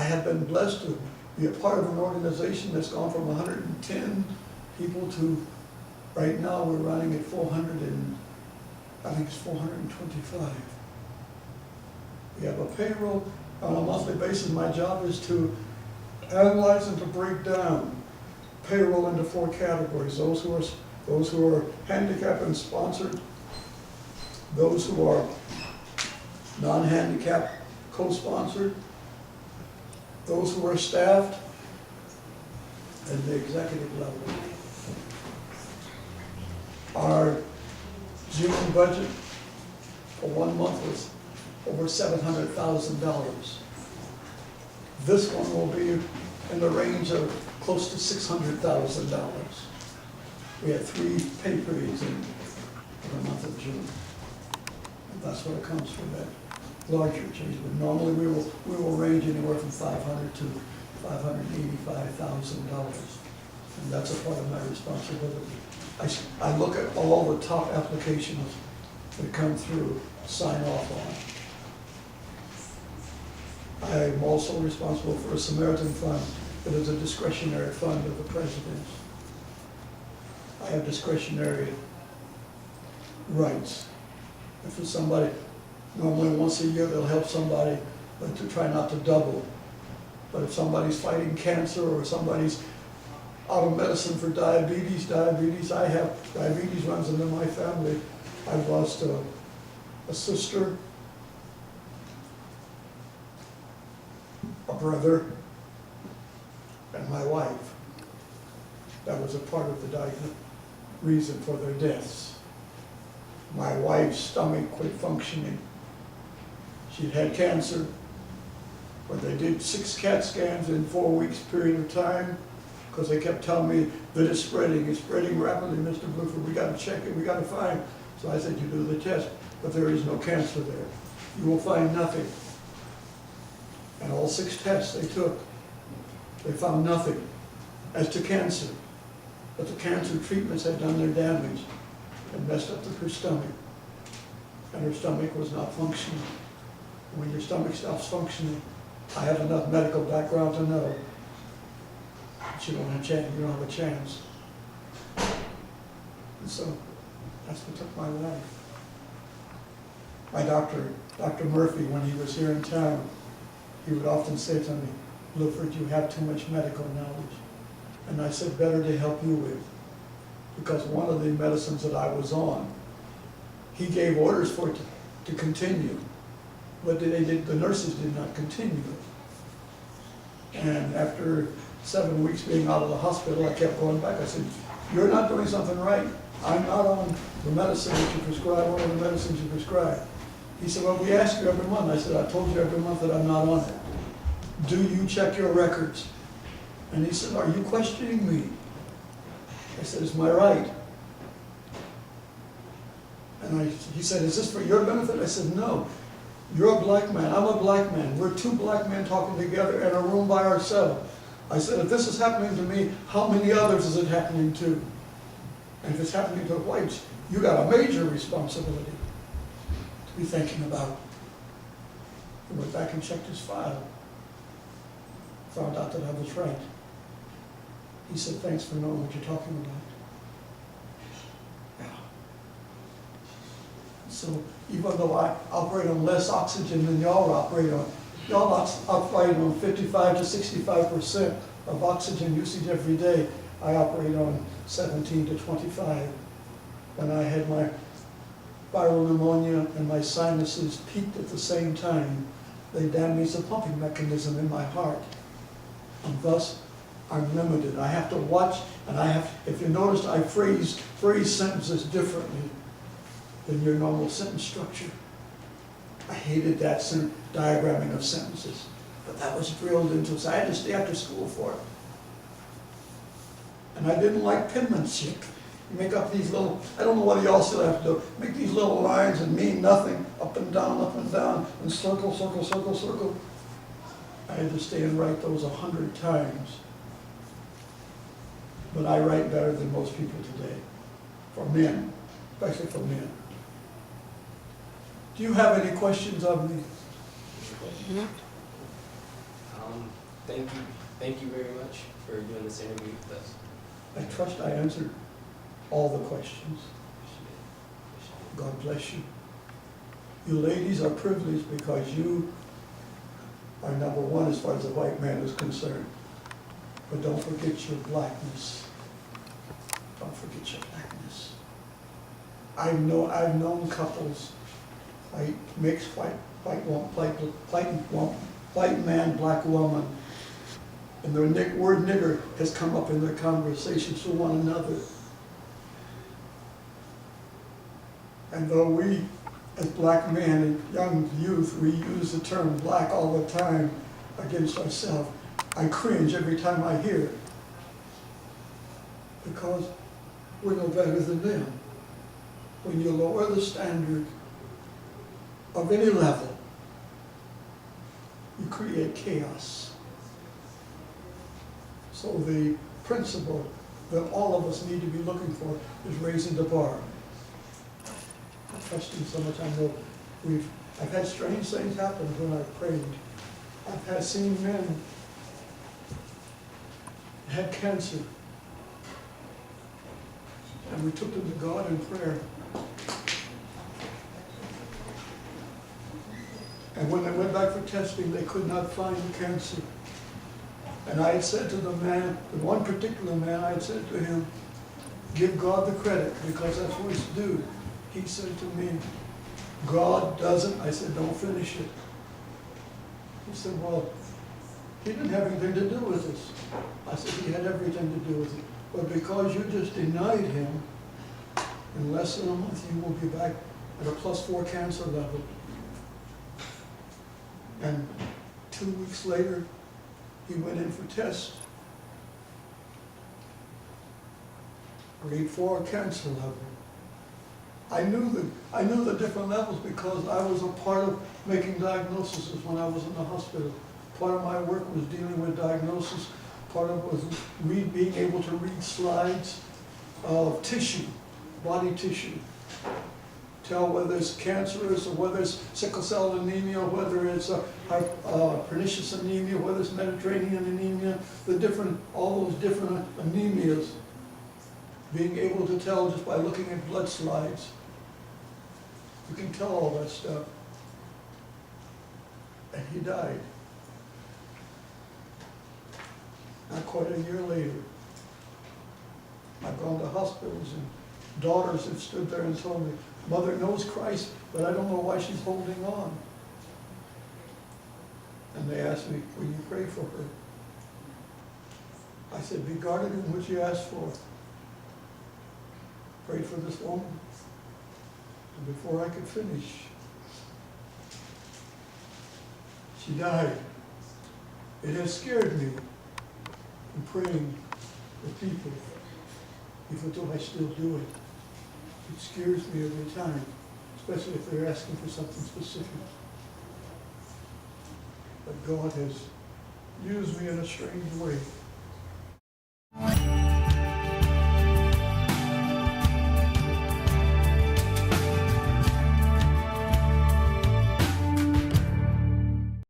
have been blessed to be a part of an organization that's gone from 110 people to, right now we're running at 400 and, I think it's 425. We have a payroll on a monthly basis. My job is to analyze and to break down payroll into 4 categories. Those who are handicapped and sponsored, those who are non-handicapped co-sponsored, those who are staffed, and the executive level. Our June budget for 1 month was over $700,000. This one will be in the range of close to $600,000. We had 3 pay periods in the month of June. And that's what it comes from, that larger change. But normally we will range anywhere from $500,000 to $585,000. And that's a part of my responsibility. I look at all the top applications that come through, sign off on. I am also responsible for a Samaritan Fund that is a discretionary fund of the President's. I have discretionary rights. If it's somebody, normally once a year they'll help somebody, but to try not to double. But if somebody's fighting cancer or somebody's out of medicine for diabetes, I have, diabetes runs into my family. I've lost a sister, a brother, and my wife. That was a part of the reason for their deaths. My wife's stomach quit functioning. She'd had cancer, but they did 6 CAT scans in 4 weeks period of time, because they kept telling me that it's spreading rapidly, Mr. Bluford, we got to check it, we got to find. So I said, you do the test, but there is no cancer there. You will find nothing. And all 6 tests they took, they found nothing as to cancer. But the cancer treatments had done their damage and messed up her stomach. And her stomach was not functioning. When your stomach stops functioning, I have enough medical background to know that you don't have a chance. And so that's what took my life. My doctor, Dr. Murphy, when he was here in town, he would often say to me, Bluford, you have too much medical knowledge. And I said, better to help you with. Because one of the medicines that I was on, he gave orders for it to continue. But the nurses did not continue it. And after 7 weeks being out of the hospital, I kept going back. I said, you're not doing something right. I'm not on the medicine that you prescribe, one of the medicines you prescribe. He said, well, we ask you every month. I said, I told you every month that I'm not on it. Do you check your records? And he said, are you questioning me? I said, it's my right. And he said, is this for your benefit? I said, no. You're a black man, I'm a black man. We're 2 black men talking together in a room by ourselves. I said, if this is happening to me, how many others is it happening to? And if it's happening to whites, you got a major responsibility to be thinking about. I went back and checked his file. Found out that I was right. He said, thanks for knowing what you're talking about. Yeah. So even though I operate on less oxygen than y'all operate on, y'all operate on 55 to 65% of oxygen usage every day. I operate on 17 to 25. When I had my viral pneumonia and my sinuses peaked at the same time, they damaged the pumping mechanism in my heart. And thus, I'm limited. I have to watch, and if you notice, I phrase sentences differently than your normal sentence structure. I hated that diagramming of sentences, but that was drilled into us. I had to stay after school for it. And I didn't like penmanship. You make up these little, I don't know what y'all still have to do, make these little lines and mean nothing, up and down, and circle, circle, circle, circle. I had to stay and write those 100 times. But I write better than most people today, for men, especially for men. Do you have any questions of me? Thank you very much for doing this interview with us. I trust I answered all the questions. God bless you. You ladies are privileged because you are number one as far as the white man is concerned. But don't forget your blackness. Don't forget your blackness. I've known couples, mixed white man, black woman, and the word nigger has come up in their conversations to one another. And though we, as black men and young youth, we use the term black all the time against ourselves, I cringe every time I hear it. Because we're no better than them. When you lower the standard of any level, you create chaos. So the principle that all of us need to be looking for is raising the bar. I trust you so much. I know I've had strange things happen when I've prayed. I've seen men had cancer, and we took them to God in prayer. And when they went back for testing, they could not find the cancer. And I had said to the man, the one particular man, I had said to him, give God the credit, because that's what he's to do. He said to me, God doesn't. I said, don't finish it. He said, well, he didn't have anything to do with this. I said, he had everything to do with it. But because you just denied him, in less than a month, you will be back at a +4 cancer level. And 2 weeks later, he went in for tests. Grade 4 cancer level. I knew the different levels because I was a part of making diagnoses when I was in the hospital. Part of my work was dealing with diagnosis. Part of it was being able to read slides of tissue, body tissue. Tell whether it's cancerous or whether it's sickle cell anemia, whether it's pernicious anemia, whether it's Mediterranean anemia, all those different anemias. Being able to tell just by looking at blood slides. You can tell all that stuff. And he died. Not quite a year later. I've gone to hospitals and daughters have stood there and told me, Mother knows Christ, but I don't know why she's holding on. And they asked me, will you pray for her? I said, be guarded in what you asked for. Prayed for this woman. And before I could finish, she died. It has scared me in praying for people, even though I still do it. It scares me every time, especially if they're asking for something specific. But God has used me in a strange way.